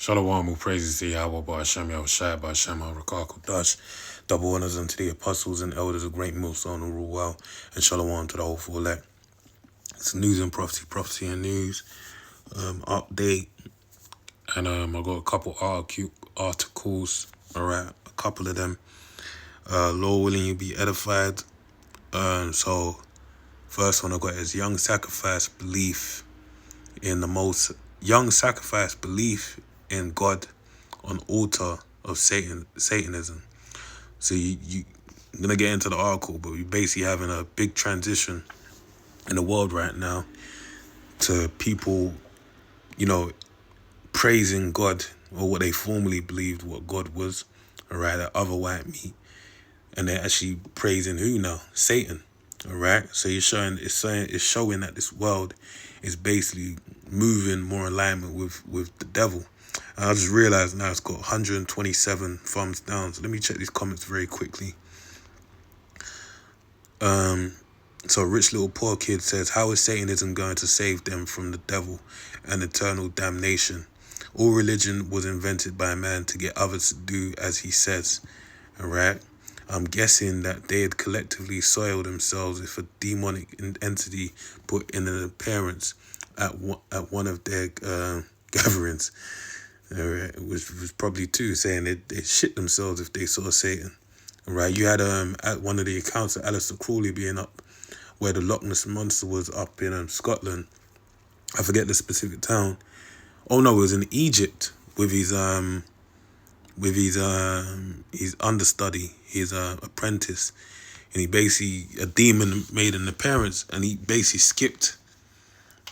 Shalom, all praises to Yahweh, Ba'ashem, Yahushai, Ba'ashem, Rakah, Kodash. Double honors unto the apostles and elders of great millstone who rule well, and shalom to the whole full elect. It's news and prophecy, prophecy and news, update, and I got a couple articles, alright, a couple of them. Lord willing, you be edified. So, first one I got is young sacrifice belief in God on altar of Satanism. So I'm gonna get into the article, but we're basically having a big transition in the world right now to people, praising God or what they formerly believed what God was, alright, that other white meat, and they're actually praising who now? Satan, alright. So it's showing that this world is basically moving more in alignment with the devil. And I just realized now it's got 127 thumbs down. So let me check these comments very quickly. So Rich Little Poor Kid says, how is Satanism going to save them from the devil and eternal damnation? All religion was invented by man to get others to do as he says. Alright? I'm guessing that they had collectively soiled themselves if a demonic entity put in an appearance at one of their gatherings. Alright? Which was probably too, saying they shit themselves if they saw Satan. Alright? You had at one of the accounts of Aleister Crowley being up where the Loch Ness Monster was up in Scotland. I forget the specific town. Oh no, it was in Egypt with his understudy, his apprentice, and a demon made an appearance, and he basically skipped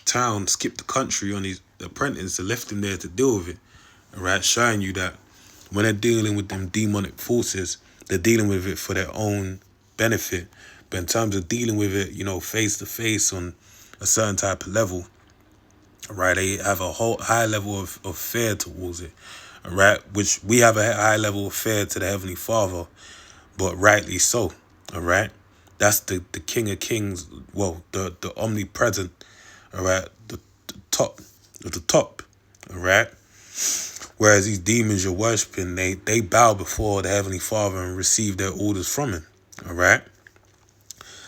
the country on his apprentice and left him there to deal with it. Alright, showing you that when they're dealing with them demonic forces, they're dealing with it for their own benefit. But in terms of dealing with it, face to face on a certain type of level, right, they have a whole high level of fear towards it, right, which we have a high level of fear to the Heavenly Father, but rightly so, all right. That's the King of Kings, well, the omnipresent, all right, the top of the top, all right. Whereas these demons you're worshiping, they bow before the Heavenly Father and receive their orders from him, all right.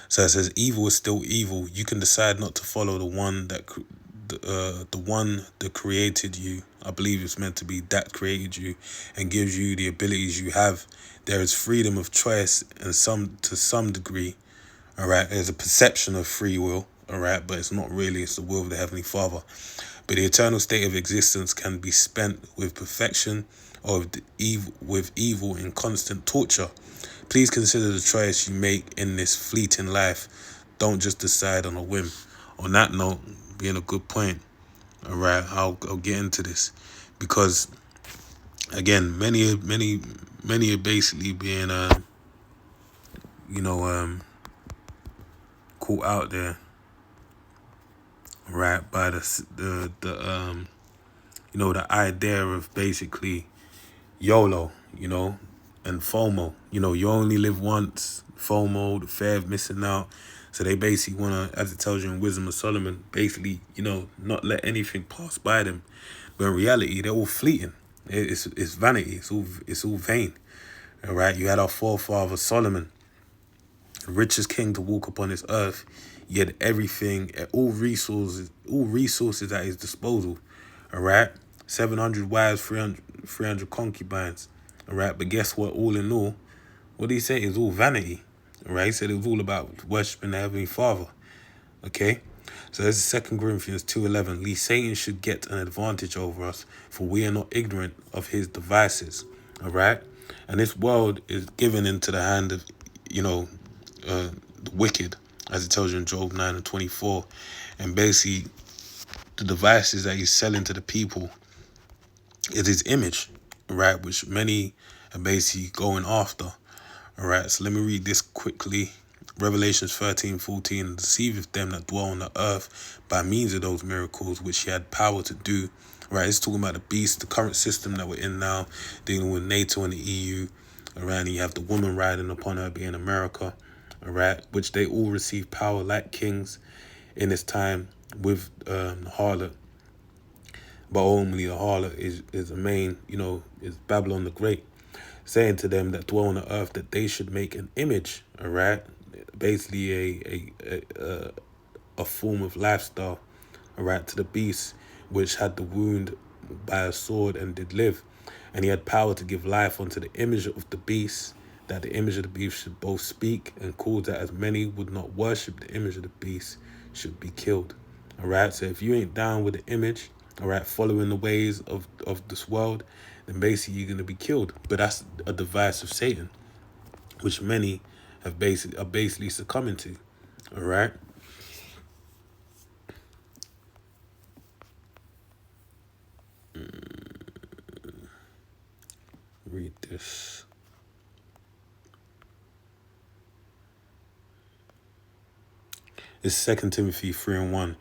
So it says, evil is still evil. You can decide not to follow the one that created you. I believe it's meant to be that created you and gives you the abilities you have. There is freedom of choice and to some degree. All right. There's a perception of free will. All right. But it's not really. It's the will of the Heavenly Father. But the eternal state of existence can be spent with perfection or with evil in constant torture. Please consider the choice you make in this fleeting life. Don't just decide on a whim. On that note, being a good point, all right, I'll get into this because, again, many are basically being, caught out there, right, by the idea of basically YOLO, and FOMO. You only live once. FOMO, the fear of missing out. So they basically want to, as it tells you in Wisdom of Solomon, basically, not let anything pass by them. But in reality, they're all fleeting. It's vanity. It's all vain. All right. You had our forefather Solomon, the richest king to walk upon this earth. He had everything, all resources at his disposal. All right. 700 wives, 300 concubines. All right. But guess what? All in all, what did he say? It's all vanity. All right. He said it was all about worshiping the Heavenly Father. Okay. So that's 2 Corinthians 2:11. Lest Satan should get an advantage over us, for we are not ignorant of his devices. All right. And this world is given into the hand of, the wicked, as it tells you in Job 9:24. And basically, the devices that he's selling to the people is his image, right? Which many are basically going after. All right, so let me read this quickly. Revelations 13:14, deceiveth them that dwell on the earth by means of those miracles which he had power to do. Right, it's talking about the beast, the current system that we're in now, dealing with NATO and the EU. All right, and you have the woman riding upon her being America. All right, which they all receive power like kings in this time with the harlot. but ultimately the harlot is the main, is Babylon the Great, saying to them that dwell on the earth that they should make an image, all right? Basically a form of lifestyle, all right, to the beast, which had the wound by a sword and did live. And he had power to give life unto the image of the beast, that the image of the beast should both speak and cause that as many would not worship the image of the beast should be killed. All right, so if you ain't down with the image, all right, following the ways of this world, then basically you're going to be killed. But that's a device of Satan, which many are basically succumbing to. All right. Read this. It's 2 Timothy 3:1.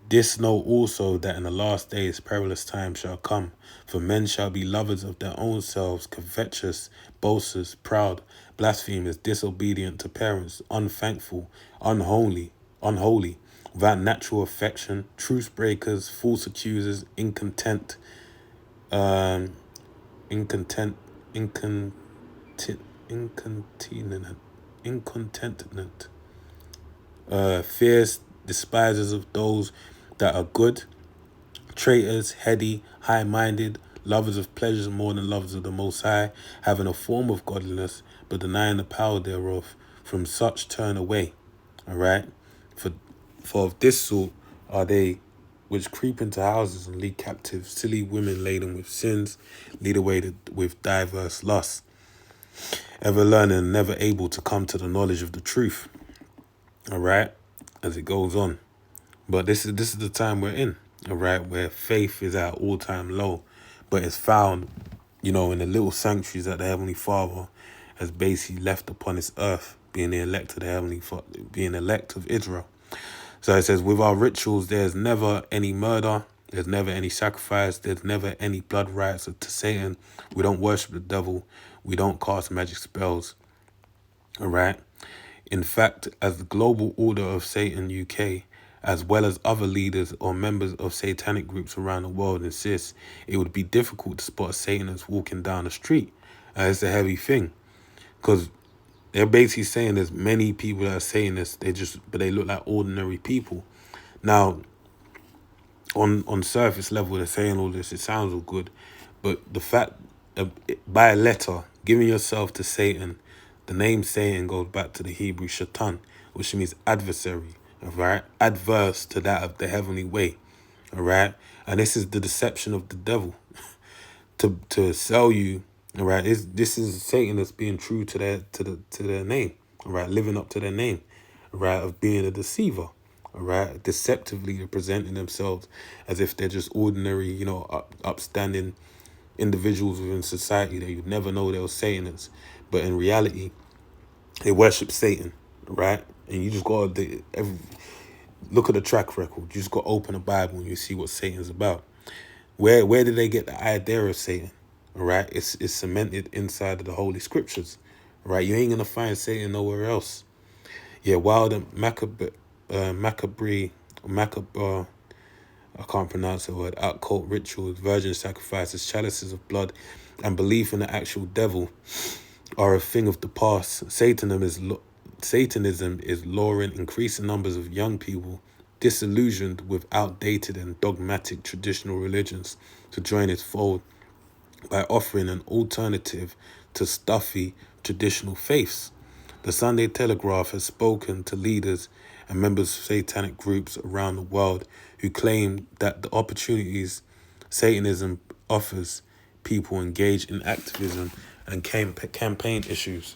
This know also that in the last days perilous times shall come, for men shall be lovers of their own selves, covetous, boasters, proud, blasphemers, disobedient to parents, unthankful, unholy, without natural affection, truce breakers, false accusers, um, incontent, incontinent, fierce, despisers of those that are good, traitors, heady, high-minded, lovers of pleasures more than lovers of the Most High, having a form of godliness, but denying the power thereof. From such turn away. All right? For of this sort are they which creep into houses and lead captive silly women laden with sins, lead away with diverse lusts, ever learning and never able to come to the knowledge of the truth. All right? As it goes on. But this is the time we're in, all right, where faith is at all-time low, but it's found, in the little sanctuaries that the Heavenly Father has basically left upon this earth, being the elect of the Heavenly Father, being elect of Israel. So it says, with our rituals, there's never any murder, there's never any sacrifice, there's never any blood rites to Satan. We don't worship the devil, we don't cast magic spells, all right. In fact, as the global order of Satan UK, as well as other leaders or members of satanic groups around the world insist, it would be difficult to spot Satanists walking down the street. It's a heavy thing, because they're basically saying there's many people that are Satanists, but they look like ordinary people. Now, on surface level, they're saying all this, it sounds all good, but the fact, by a letter, giving yourself to Satan, the name Satan goes back to the Hebrew shaitan, which means adversary, all right? Adverse to that of the heavenly way, all right? And this is the deception of the devil to sell you, all right? This is Satan that's being true to their name, all right? Living up to their name, all right? Of being a deceiver, all right? Deceptively presenting themselves as if they're just ordinary, upstanding individuals within society that you'd never know they were Satanists. But in reality, they worship Satan, right? And you just got to look at the track record. You just got to open the Bible and you see what Satan's about. Where did they get the idea of Satan? All right, it's cemented inside of the Holy Scriptures. All right, you ain't gonna find Satan nowhere else. Yeah, while the Macabre, I can't pronounce the word, occult rituals, virgin sacrifices, chalices of blood, and belief in the actual devil are a thing of the past. Satanism is luring increasing numbers of young people disillusioned with outdated and dogmatic traditional religions to join its fold by offering an alternative to stuffy traditional faiths. The Sunday Telegraph has spoken to leaders and members of satanic groups around the world who claim that the opportunities Satanism offers people engaged in activism and campaign issues.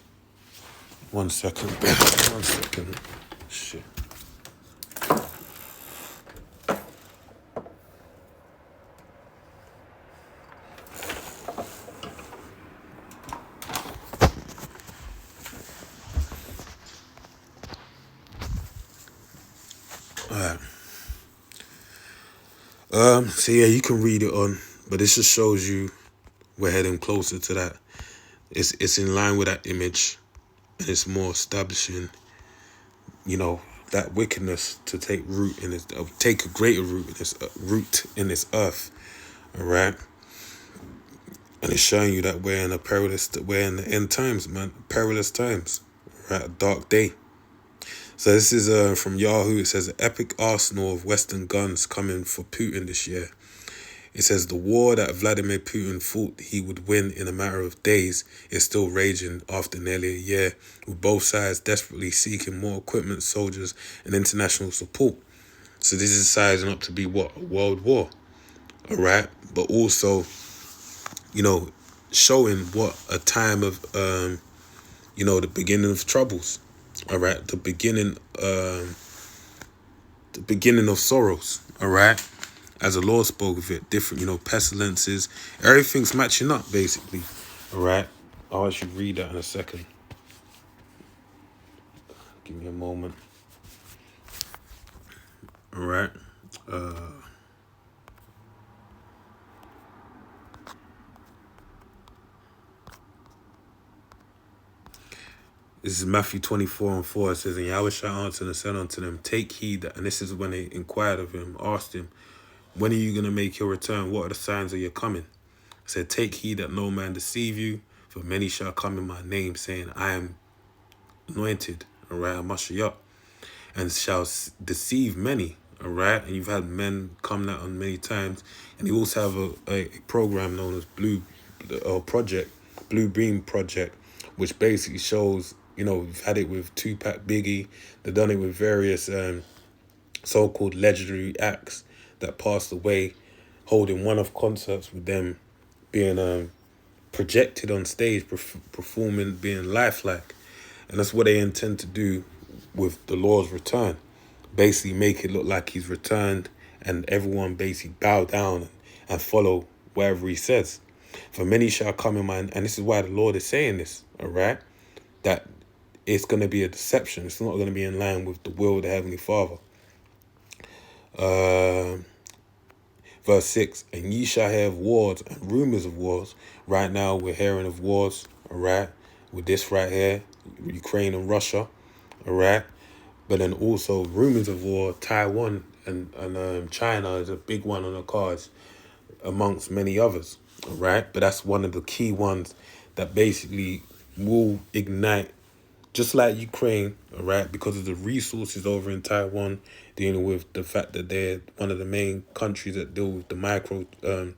1 second. 1 second. Shit. So yeah, you can read it on, but this just shows you we're heading closer to that. It's in line with that image, and it's more establishing, that wickedness to take root in this, take a greater root in this earth. All right. And it's showing you that we're in the end times, man. Perilous times. Right, a dark day. So this is from Yahoo. It says epic arsenal of Western guns coming for Putin this year. It says the war that Vladimir Putin thought he would win in a matter of days is still raging after nearly a year, with both sides desperately seeking more equipment, soldiers, and international support. So this is sizing up to be what? A world war. All right. But also, you know, showing what a time of, the beginning of troubles. All right. The beginning of sorrows. All right. As the Lord spoke of it, different, pestilences, everything's matching up basically. All right. I'll actually read that in a second. Give me a moment. All right. This is Matthew 24:4. It says, and Yahweh shall answer and said unto them, take heed, and this is when they inquired of him, asked him, when are you going to make your return? What are the signs of your coming? I said, take heed that no man deceive you, for many shall come in my name, saying, I am anointed, all right, Mashiach, and shall deceive many, all right? And you've had men come that on many times. And you also have a program known as Blue Beam Project, which basically shows, we've had it with Tupac, Biggie. They've done it with various so-called legendary acts that passed away, holding one-off concerts with them being projected on stage, performing, being lifelike. And that's what they intend to do with the Lord's return. Basically make it look like he's returned and everyone basically bow down and follow wherever he says. For many shall come in mind, and this is why the Lord is saying this, all right? That it's going to be a deception. It's not going to be in line with the will of the Heavenly Father. Verse 6, and ye shall hear of wars and rumors of wars. Right now we're hearing of wars, all right? With this right here, Ukraine and Russia, all right? But then also rumors of war, Taiwan and China is a big one on the cards amongst many others, all right? But that's one of the key ones that basically will ignite, just like Ukraine, all right, because of the resources over in Taiwan, dealing with the fact that they're one of the main countries that deal with the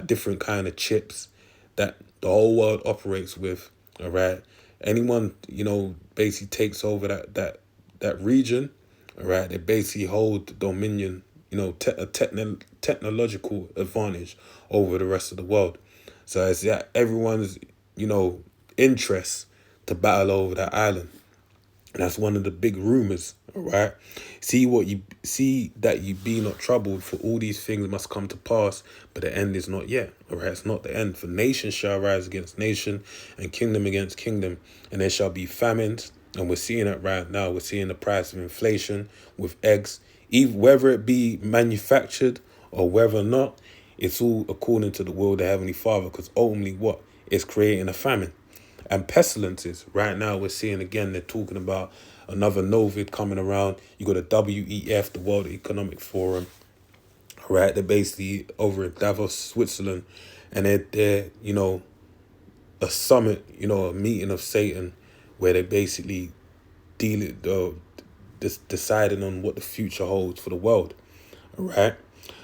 different kind of chips that the whole world operates with, all right? Anyone, basically takes over that region, all right, they basically hold dominion, technological advantage over the rest of the world. So it's everyone's, interest to battle over that island. And that's one of the big rumors, all right? See that you be not troubled, for all these things must come to pass, but the end is not yet, all right? It's not the end. For nation shall rise against nation, and kingdom against kingdom, and there shall be famines. And we're seeing it right now. We're seeing the price of inflation with eggs, even whether it be manufactured or whether or not, it's all according to the will of the Heavenly Father, because ultimately what? It's creating a famine. And pestilences, right now we're seeing again, they're talking about another Novid coming around. You got a WEF, the World Economic Forum, right? They're basically over in Davos, Switzerland, and they're a summit, a meeting of Satan, where they basically deciding on what the future holds for the world, all right?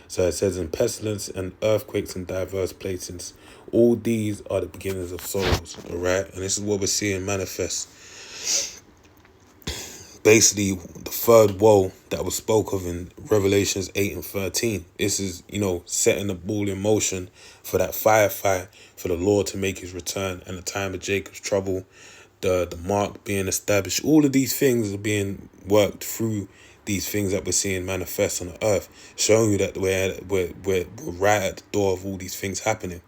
So it says, in pestilence and earthquakes in diverse places, all these are the beginnings of sorrows, all right? And this is what we're seeing manifest. Basically, the third woe that was spoke of in Revelations 8 and 13. This is, setting the ball in motion for that firefight, for the Lord to make his return, and the time of Jacob's trouble, the mark being established. All of these things are being worked through these things that we're seeing manifest on the earth, showing you that we're right at the door of all these things happening.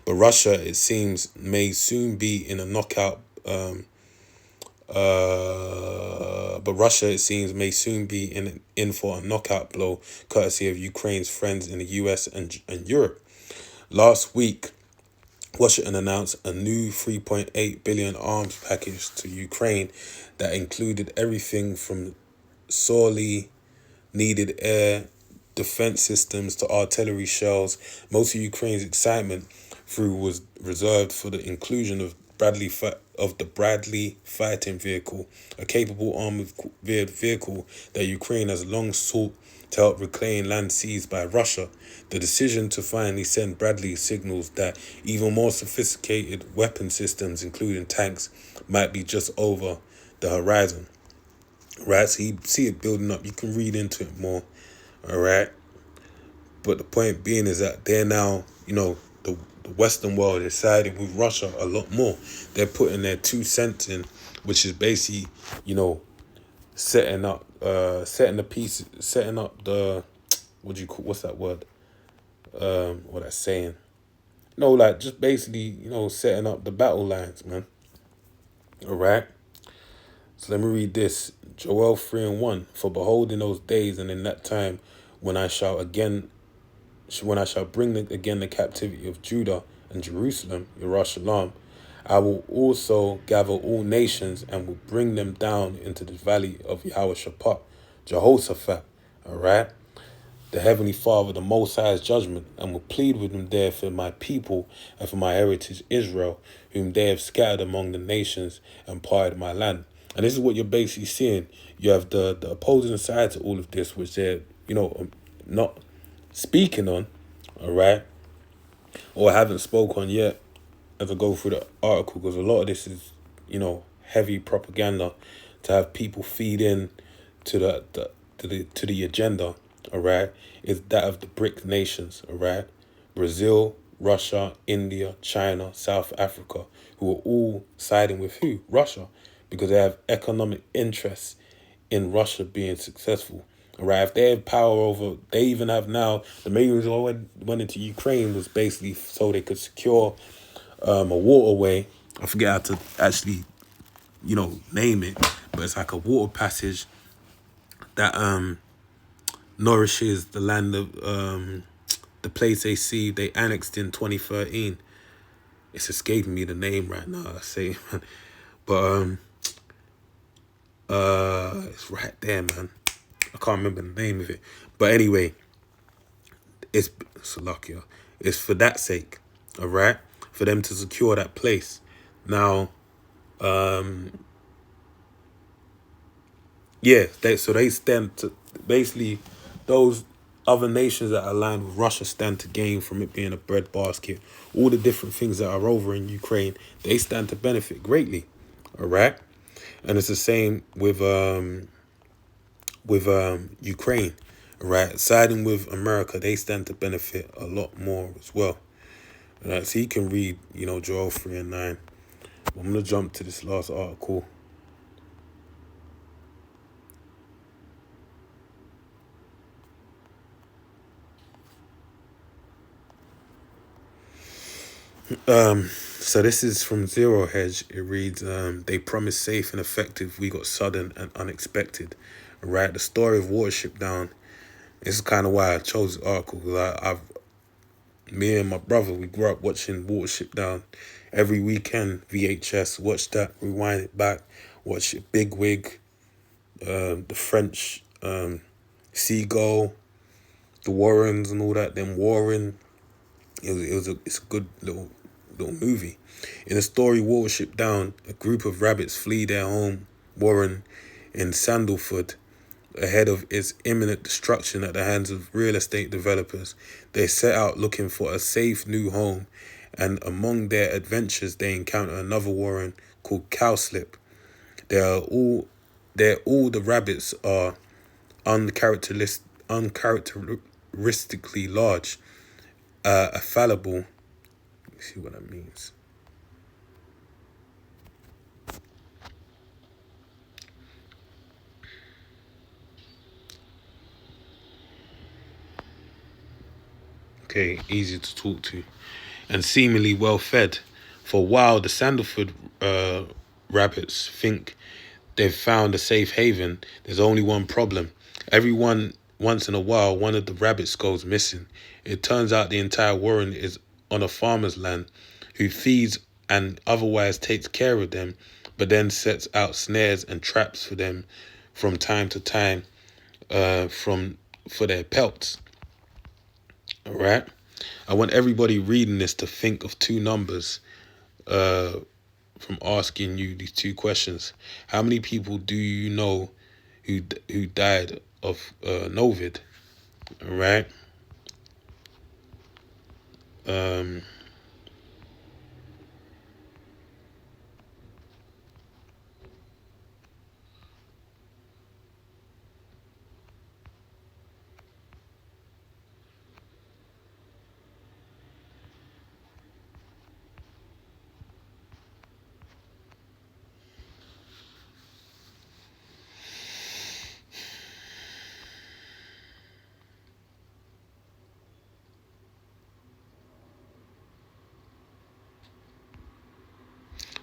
But Russia, it seems, may soon be in a knockout. May soon be in for a knockout blow, courtesy of Ukraine's friends in the US and Europe. Last week, Washington announced a new $3.8 billion arms package to Ukraine that included everything from sorely needed air defense systems to artillery shells. Most of Ukraine's excitement through was reserved for the inclusion of the Bradley fighting vehicle, a capable armored vehicle that Ukraine has long sought to help reclaim land seized by Russia. The decision to finally send Bradley signals that even more sophisticated weapon systems, including tanks, might be just over the horizon. Right, so you see it building up. You can read into it more. All right, but the point being is that they're now, the Western world is siding with Russia a lot more. They're putting their 2 cents in, which is basically, setting up the, what's that word? What that's saying? No, like just basically, setting up the battle lines, man. All right. So let me read this. Joel 3:1. For behold, in those days and in that time, when I shall bring again the captivity of Judah and Jerusalem, Yerushalayim, I will also gather all nations and will bring them down into the valley of Yehoshaphat, Jehoshaphat, all right? The Heavenly Father, the Most High's judgment, and will plead with them there for my people and for my heritage Israel, whom they have scattered among the nations and parted my land. And this is what you're basically seeing. You have the opposing side to all of this, which they're, not speaking on, all right, or haven't spoke on yet as I go through the article, because a lot of this is, heavy propaganda to have people feed in to the agenda, all right, is that of the BRIC nations, all right, Brazil, Russia, India, China, South Africa, who are all siding with who? Russia, because they have economic interests in Russia being successful. Right, if they have power over, they even have now, the main reason why I went into Ukraine was basically so they could secure a waterway. I forget how to actually, name it, but it's like a water passage that nourishes the land of the place they annexed in 2013. It's escaping me the name right now, I say, but it's right there, man. I can't remember the name of it. But anyway, it's Slovakia. It's for that sake, all right? For them to secure that place. Now, they stand to, basically, those other nations that are aligned with Russia stand to gain from it being a breadbasket. All the different things that are over in Ukraine, they stand to benefit greatly, all right? And it's the same with Ukraine, right? Siding with America, they stand to benefit a lot more as well. Right? So you can read, Joel 3:9. I'm gonna jump to this last article. So this is from Zero Hedge. It reads, they promised safe and effective. We got sudden and unexpected. Right? The story of Watership Down. This is kind of why I chose this article. Because me and my brother, we grew up watching Watership Down every weekend. VHS, watch that, rewind it back, watch it, Bigwig, the French, Seagull, the Warrens and all that. Then Warren, it's a good little movie. In the story Watership Down, a group of rabbits flee their home, Warren, in Sandalford, ahead of its imminent destruction at the hands of real estate developers. They set out looking for a safe new home, and among their adventures they encounter another Warren called Cowslip. All the rabbits are uncharacteristically large, fallible. Let me see what that means. Okay, easy to talk to, and seemingly well fed. For a while, the Sandalford rabbits think they've found a safe haven. There's only one problem. Once in a while, one of the rabbits goes missing. It turns out the entire warren is on a farmer's land who feeds and otherwise takes care of them, but then sets out snares and traps for them from time to time, from for their pelts. All right. I want everybody reading this to think of two numbers from asking you these two questions. How many people do you know who died of Novid? All right. Um,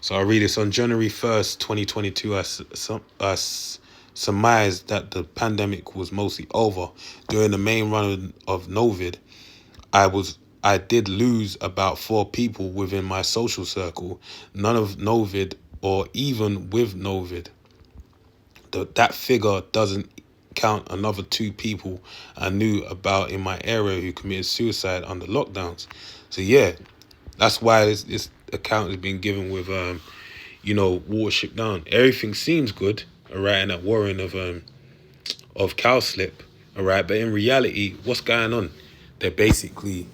so I'll read this. On January 1st, 2022, I surmised that the pandemic was mostly over. During the main run of Novid, I did lose about 4 people within my social circle. None of Novid or even with Novid. That figure doesn't count another 2 people I knew about in my area who committed suicide under lockdowns. So yeah, that's why this account has been given with Watership Down. Everything seems good, all right, in that warring of Cowslip, all right, but in reality, what's going on? They're basically,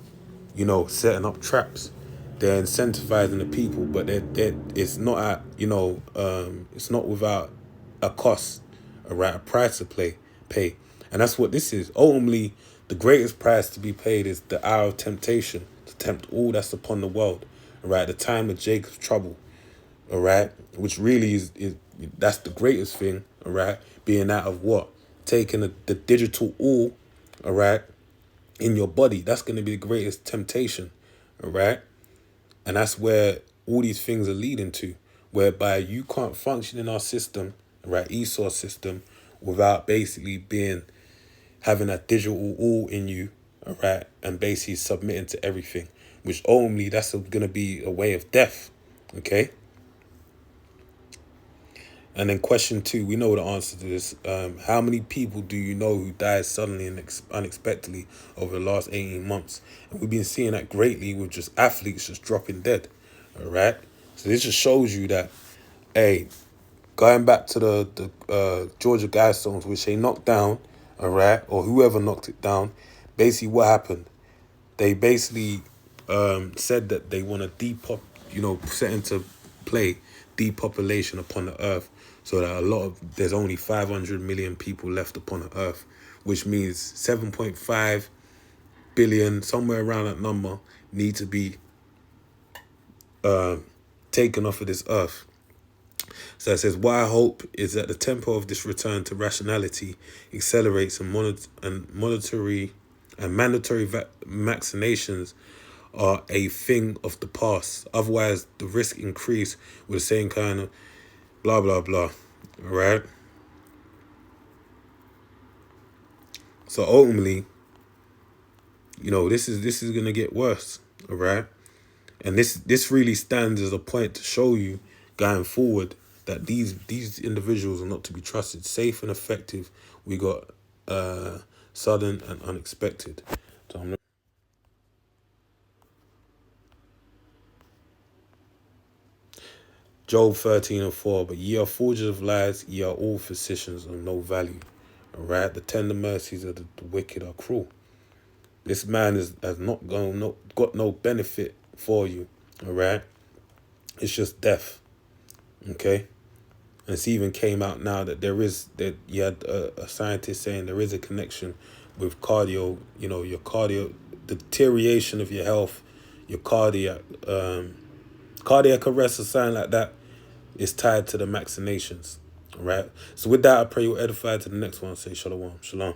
setting up traps. They're incentivizing the people, but it's not at it's not without a cost, all right, a price to pay, and that's what this is. Ultimately, the greatest price to be paid is the hour of temptation to tempt all that's upon the world, all right, the time of Jacob's trouble, all right, which really is that's the greatest thing, all right, being out of what, taking the digital all right, in your body. That's going to be the greatest temptation, all right, and that's where all these things are leading to, whereby you can't function in our system, right, Esau system, without basically having a digital all in you, all right, and basically submitting to everything, which only that's going to be a way of death, okay? And then question 2, we know the answer to this. How many people do you know who died suddenly and unexpectedly over the last 18 months? And we've been seeing that greatly with just athletes just dropping dead, all right? So this just shows you that, hey, going back to the Georgia Guidestones, which they knocked down, all right, or whoever knocked it down, basically what happened? They basically said that they want to set into play depopulation upon the earth, so that there's only 500 million people left upon the earth, which means 7.5 billion, somewhere around that number, need to be taken off of this earth. So it says, what I hope is that the tempo of this return to rationality accelerates and mandatory vaccinations are a thing of the past. Otherwise, the risk increase with the same kind of blah, blah, blah. All right? So ultimately, this is going to get worse. All right? And this really stands as a point to show you going forward that these individuals are not to be trusted. Safe and effective, we got sudden and unexpected. So Job 13:4, but ye are forgers of lies, ye are all physicians of no value. All right, the tender mercies of the wicked are cruel. This man has not got no benefit for you. All right, it's just death. Okay, and it's even came out now that you had a scientist saying there is a connection with cardio. Your cardio, the deterioration of your health, your cardiac arrest or something like that is tied to the vaccinations. All right. So with that, I pray you're edified to the next one. Say shalom. Shalom.